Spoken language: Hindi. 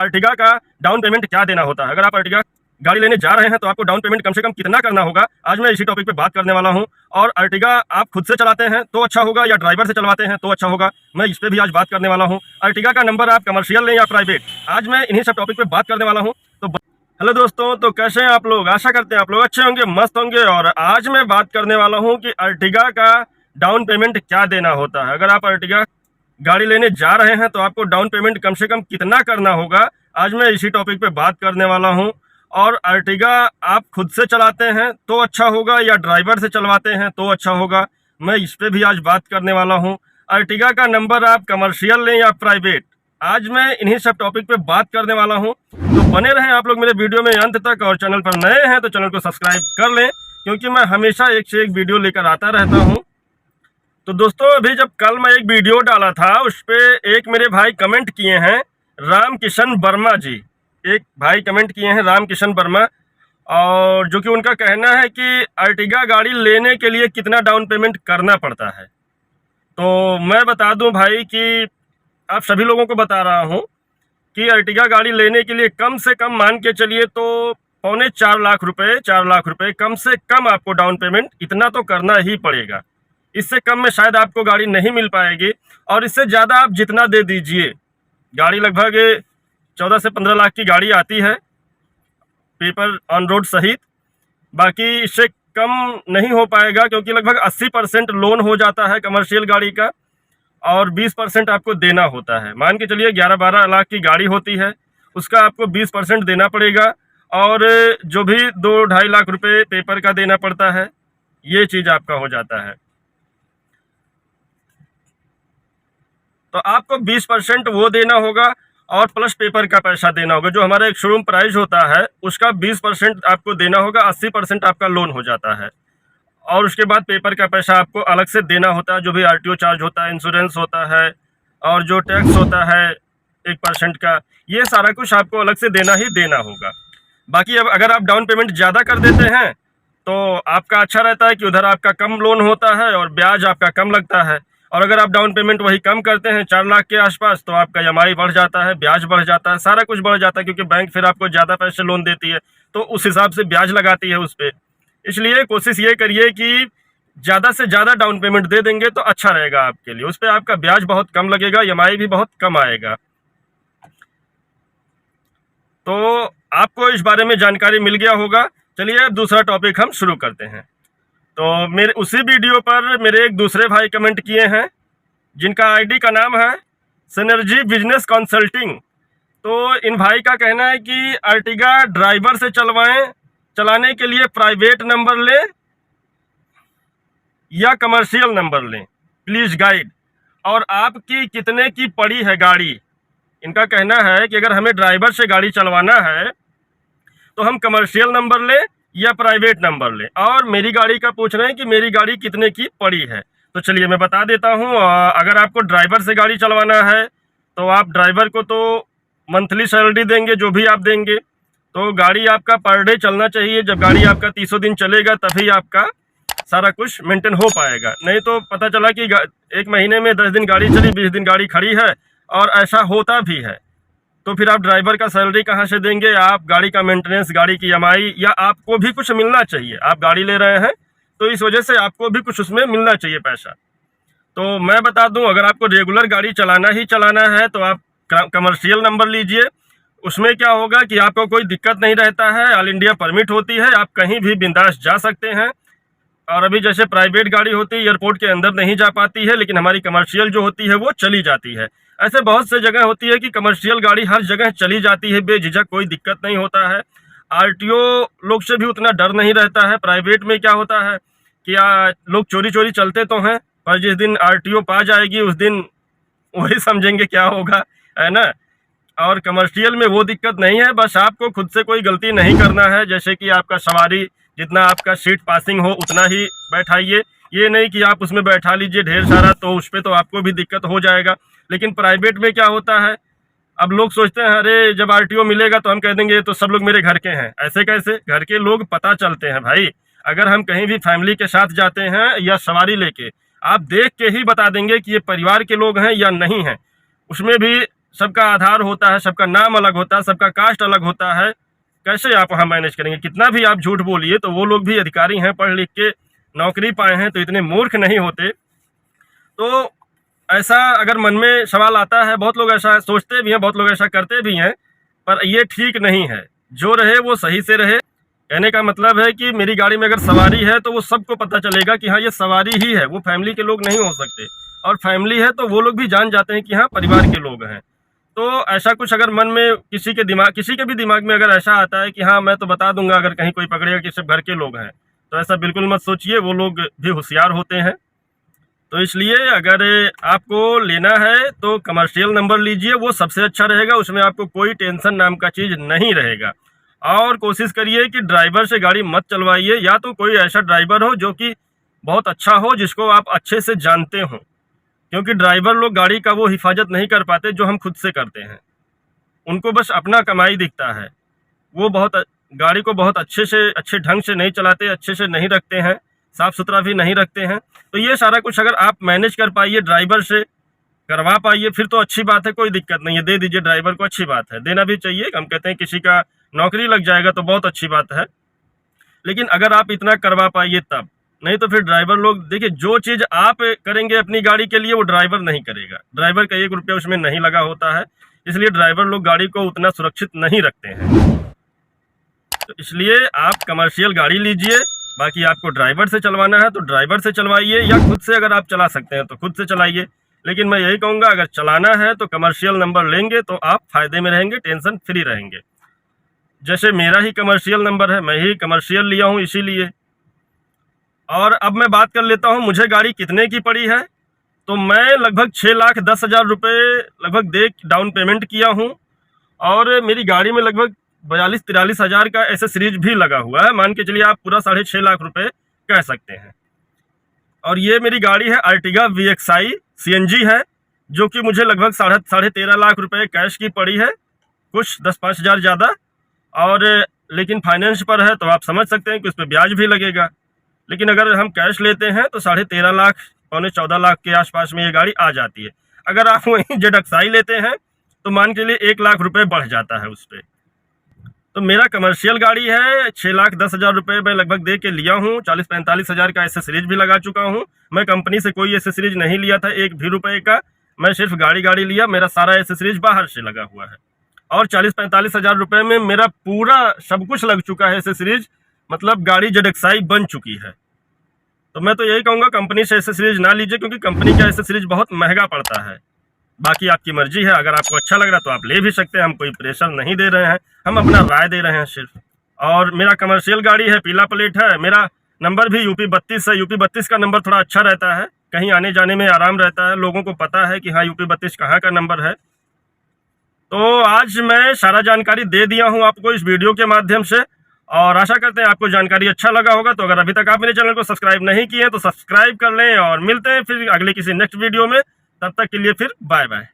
अर्टिगा का डाउन पेमेंट क्या देना होता है। अगर आप अर्टिगा गाड़ी लेने जा रहे हैं तो आपको डाउन पेमेंट कम से कम कितना करना होगा, आज मैं इसी टॉपिक पे बात करने वाला हूं। और अर्टिगा आप खुद से चलाते हैं तो अच्छा होगा या ड्राइवर से चलवाते हैं तो अच्छा होगा, मैं इस पे भी आज बात करने वाला हूं। अर्टिगा का नंबर आप कमर्शियल लें या प्राइवेट, आज मैं इन्हीं सब टॉपिक पे बात करने वाला हूँ। तो हेलो दोस्तों, तो कैसे हैं आप लोग? आशा करते हैं आप लोग अच्छे होंगे, मस्त होंगे। और आज मैं बात करने वाला हूँ कि अर्टिगा का डाउन पेमेंट क्या देना होता है। अगर आप अर्टिगा गाड़ी लेने जा रहे हैं तो आपको डाउन पेमेंट कम से कम कितना करना होगा, आज मैं इसी टॉपिक पे बात करने वाला हूं। और अर्टिगा आप खुद से चलाते हैं तो अच्छा होगा या ड्राइवर से चलवाते हैं तो अच्छा होगा, मैं इस पे भी आज बात करने वाला हूं। अर्टिगा का नंबर आप कमर्शियल लें या प्राइवेट, आज मैं इन्हीं सब टॉपिक पे बात करने वाला हूं। तो बने रहें आप लोग मेरे वीडियो में अंत तक, और चैनल पर नए हैं तो चैनल को सब्सक्राइब कर लें, क्योंकि मैं हमेशा एक से एक वीडियो लेकर आता रहता हूँ। तो दोस्तों, अभी जब कल मैं एक वीडियो डाला था उस पर एक मेरे भाई कमेंट किए हैं, राम किशन वर्मा जी, एक भाई कमेंट किए हैं राम किशन वर्मा, और जो कि उनका कहना है कि अर्टिगा गाड़ी लेने के लिए कितना डाउन पेमेंट करना पड़ता है। तो मैं बता दूं भाई कि आप सभी लोगों को बता रहा हूं कि अर्टिगा गाड़ी लेने के लिए कम से कम मान के चलिए तो 4.25 लाख रुपए कम से कम आपको डाउन पेमेंट इतना तो करना ही पड़ेगा। इससे कम में शायद आपको गाड़ी नहीं मिल पाएगी, और इससे ज़्यादा आप जितना दे दीजिए, गाड़ी लगभग 14 से 15 लाख की गाड़ी आती है पेपर ऑन रोड सहित, बाकी इससे कम नहीं हो पाएगा, क्योंकि लगभग 80% लोन हो जाता है कमर्शियल गाड़ी का, और 20% आपको देना होता है। मान के चलिए 11-12 लाख की गाड़ी होती है, उसका आपको 20% देना पड़ेगा, और जो भी 2-2.5 लाख रुपए पेपर का देना पड़ता है, ये चीज़ आपका हो जाता है। तो आपको 20% वो देना होगा, और प्लस पेपर का पैसा देना होगा। जो हमारा एक शोरूम प्राइस होता है उसका 20% आपको देना होगा, 80% आपका लोन हो जाता है। और उसके बाद पेपर का पैसा आपको अलग से देना होता है, जो भी आरटीओ चार्ज होता है, इंश्योरेंस होता है, और जो टैक्स होता है 1% का, ये सारा कुछ आपको अलग से देना ही देना होगा। बाकी अब अगर आप डाउन पेमेंट ज़्यादा कर देते हैं तो आपका अच्छा रहता है कि उधर आपका कम लोन होता है और ब्याज आपका कम लगता है। और अगर आप डाउन पेमेंट वही कम करते हैं 4 लाख के आसपास, तो आपका ईएमआई बढ़ जाता है, ब्याज बढ़ जाता है, सारा कुछ बढ़ जाता है, क्योंकि बैंक फिर आपको ज़्यादा पैसे लोन देती है तो उस हिसाब से ब्याज लगाती है उस पर। इसलिए कोशिश ये करिए कि ज़्यादा से ज़्यादा डाउन पेमेंट दे देंगे तो अच्छा रहेगा आपके लिए, उस पर आपका ब्याज बहुत कम लगेगा, ईएमआई भी बहुत कम आएगा। तो आपको इस बारे में जानकारी मिल गया होगा। चलिए अब दूसरा टॉपिक हम शुरू करते हैं। तो मेरे उसी वीडियो पर मेरे एक दूसरे भाई कमेंट किए हैं, जिनका आईडी का नाम है सिनर्जी बिजनेस कंसल्टिंग। तो इन भाई का कहना है कि अर्टिगा ड्राइवर से चलवाएं, चलाने के लिए प्राइवेट नंबर लें या कमर्शियल नंबर लें, प्लीज़ गाइड, और आपकी कितने की पड़ी है गाड़ी। इनका कहना है कि अगर हमें ड्राइवर से गाड़ी चलवाना है तो हम कमर्शियल नंबर लें या प्राइवेट नंबर लें, और मेरी गाड़ी का पूछ रहे हैं कि मेरी गाड़ी कितने की पड़ी है। तो चलिए मैं बता देता हूँ। अगर आपको ड्राइवर से गाड़ी चलवाना है तो आप ड्राइवर को तो मंथली सैलरी देंगे, जो भी आप देंगे, तो गाड़ी आपका पर डे चलना चाहिए। जब गाड़ी आपका 300 दिन चलेगा तभी आपका सारा कुछ मेंटेन हो पाएगा, नहीं तो पता चला कि एक महीने में 10 दिन गाड़ी चली, 20 दिन गाड़ी खड़ी है, और ऐसा होता भी है। तो फिर आप ड्राइवर का सैलरी कहाँ से देंगे? आप गाड़ी का मेंटेनेंस, गाड़ी की ईएमआई, या आपको भी कुछ मिलना चाहिए। आप गाड़ी ले रहे हैं तो इस वजह से आपको भी कुछ उसमें मिलना चाहिए पैसा। तो मैं बता दूं, अगर आपको रेगुलर गाड़ी चलाना ही चलाना है तो आप कमर्शियल नंबर लीजिए। उसमें क्या होगा कि आपको कोई दिक्कत नहीं रहता है, ऑल इंडिया परमिट होती है, आप कहीं भी बिंदास जा सकते हैं। और अभी जैसे प्राइवेट गाड़ी होती है एयरपोर्ट के अंदर नहीं जा पाती है, लेकिन हमारी कमर्शियल जो होती है वो चली जाती है। ऐसे बहुत से जगह होती है कि कमर्शियल गाड़ी हर जगह चली जाती है बेझिझक, कोई दिक्कत नहीं होता है। आरटीओ लोग से भी उतना डर नहीं रहता है। प्राइवेट में क्या होता है कि लोग चोरी चोरी चलते तो हैं, पर जिस दिन आरटीओ पा जाएगी उस दिन वही समझेंगे क्या होगा, है ना। और कमर्शियल में वो दिक्कत नहीं है, बस आपको खुद से कोई गलती नहीं करना है। जैसे कि आपका सवारी जितना आपका सीट पासिंग हो उतना ही बैठाइए, ये नहीं कि आप उसमें बैठा लीजिए ढेर सारा, तो उस पर तो आपको भी दिक्कत हो जाएगा। लेकिन प्राइवेट में क्या होता है, अब लोग सोचते हैं अरे जब आरटीओ मिलेगा तो हम कह देंगे तो सब लोग मेरे घर के हैं। ऐसे कैसे? घर के लोग पता चलते हैं भाई। अगर हम कहीं भी फैमिली के साथ जाते हैं या सवारी लेके, आप देख के ही बता देंगे कि ये परिवार के लोग हैं या नहीं हैं। उसमें भी सबका आधार होता है, सबका नाम अलग होता है, सबका कास्ट अलग होता है। कैसे आप वहाँ मैनेज करेंगे? कितना भी आप झूठ बोलिए तो वो लोग भी अधिकारी हैं, पढ़ लिख के नौकरी पाए हैं, तो इतने मूर्ख नहीं होते। तो ऐसा अगर मन में सवाल आता है, बहुत लोग ऐसा सोचते भी हैं, बहुत लोग ऐसा करते भी हैं, पर ये ठीक नहीं है। जो रहे वो सही से रहे। कहने का मतलब है कि मेरी गाड़ी में अगर सवारी है तो वो सबको पता चलेगा कि हाँ ये सवारी ही है, वो फैमिली के लोग नहीं हो सकते। और फैमिली है तो वो लोग भी जान जाते हैं कि हाँ परिवार के लोग हैं। तो ऐसा कुछ अगर मन में किसी के भी दिमाग में अगर ऐसा आता है कि हाँ मैं तो बता दूंगा अगर कहीं कोई पकड़ेगा कि सिर्फ घर के लोग हैं, तो ऐसा बिल्कुल मत सोचिए, वो लोग भी होशियार होते हैं। तो इसलिए अगर आपको लेना है तो कमर्शियल नंबर लीजिए, वो सबसे अच्छा रहेगा। उसमें आपको कोई टेंशन नाम का चीज़ नहीं रहेगा। और कोशिश करिए कि ड्राइवर से गाड़ी मत चलवाइए, या तो कोई ऐसा ड्राइवर हो जो कि बहुत अच्छा हो, जिसको आप अच्छे से जानते हो, क्योंकि ड्राइवर लोग गाड़ी का वो हिफाजत नहीं कर पाते जो हम खुद से करते हैं। उनको बस अपना कमाई दिखता है। वो गाड़ी को बहुत अच्छे ढंग से नहीं चलाते, अच्छे से नहीं रखते हैं, साफ़ सुथरा भी नहीं रखते हैं। तो ये सारा कुछ अगर आप मैनेज कर पाइए, ड्राइवर से करवा पाइए, फिर तो अच्छी बात है, कोई दिक्कत नहीं है। दे दीजिए ड्राइवर को, अच्छी बात है, देना भी चाहिए। हम कहते हैं किसी का नौकरी लग जाएगा तो बहुत अच्छी बात है, लेकिन अगर आप इतना करवा पाइए तब। नहीं तो फिर ड्राइवर लोग, देखिए जो चीज़ आप करेंगे अपनी गाड़ी के लिए वो ड्राइवर नहीं करेगा। ड्राइवर का 1 रुपया उसमें नहीं लगा होता है, इसलिए ड्राइवर लोग गाड़ी को उतना सुरक्षित नहीं रखते हैं। तो इसलिए आप कमर्शियल गाड़ी लीजिए। बाकी आपको ड्राइवर से चलवाना है तो ड्राइवर से चलवाइए, या खुद से अगर आप चला सकते हैं तो खुद से चलाइए। लेकिन मैं यही कहूँगा, अगर चलाना है तो कमर्शियल नंबर लेंगे तो आप फ़ायदे में रहेंगे, टेंशन फ्री रहेंगे। जैसे मेरा ही कमर्शियल नंबर है, मैं ही कमर्शियल लिया हूँ इसीलिए। और अब मैं बात कर लेता हूँ मुझे गाड़ी कितने की पड़ी है। तो मैं लगभग 6,10,000 रुपये लगभग दे डाउन पेमेंट किया हूँ, और मेरी गाड़ी में लगभग 42-43 हज़ार का एसेसरीज भी लगा हुआ है। मान के चलिए आप पूरा 6.5 लाख रुपए कह सकते हैं। और ये मेरी गाड़ी है अर्टिगा VXI CNG है, जो कि मुझे लगभग 13.5 लाख रुपए कैश की पड़ी है, कुछ 10-5 हज़ार ज़्यादा। और लेकिन फाइनेंस पर है तो आप समझ सकते हैं कि उस पर ब्याज भी लगेगा। लेकिन अगर हम कैश लेते हैं तो 13.5 लाख, 14 लाख के आसपास में ये गाड़ी आ जाती है। अगर आप वहीं ZXI लेते हैं तो मान के लिए 1 लाख रुपए बढ़ जाता है उस पर। तो मेरा कमर्शियल गाड़ी है, 6,10,000 रुपये मैं लगभग दे के लिया हूँ। 40-45 हज़ार का एसेसरीज भी लगा चुका हूँ। मैं कंपनी से कोई एसेसरीज नहीं लिया था 1 भी रुपये का, मैं सिर्फ गाड़ी लिया। मेरा सारा एसेसरीज बाहर से लगा हुआ है, और 40-45 हज़ार रुपये में मेरा पूरा सब कुछ लग चुका है एसेसरीज, मतलब गाड़ी ZXI बन चुकी है। तो मैं तो यही कहूँगा कंपनी से एसेसरीज ना लीजिए, क्योंकि कंपनी का एसेसरीज बहुत महंगा पड़ता है। बाकी आपकी मर्जी है, अगर आपको अच्छा लग रहा तो आप ले भी सकते हैं, हम कोई प्रेशर नहीं दे रहे हैं, हम अपना राय दे रहे हैं सिर्फ। और मेरा कमर्शियल गाड़ी है, पीला प्लेट है, मेरा नंबर भी UP 32 है। UP 32 का नंबर थोड़ा अच्छा रहता है, कहीं आने जाने में आराम रहता है, लोगों को पता है कि हाँ UP 32 कहाँ का नंबर है। तो आज मैं सारा जानकारी दे दिया हूँ आपको इस वीडियो के माध्यम से, और आशा करते हैं आपको जानकारी अच्छा लगा होगा। तो अगर अभी तक आप मेरे चैनल को सब्सक्राइब नहीं किए तो सब्सक्राइब कर लें, और मिलते हैं फिर अगले किसी नेक्स्ट वीडियो में। तब तक के लिए फिर बाय बाय।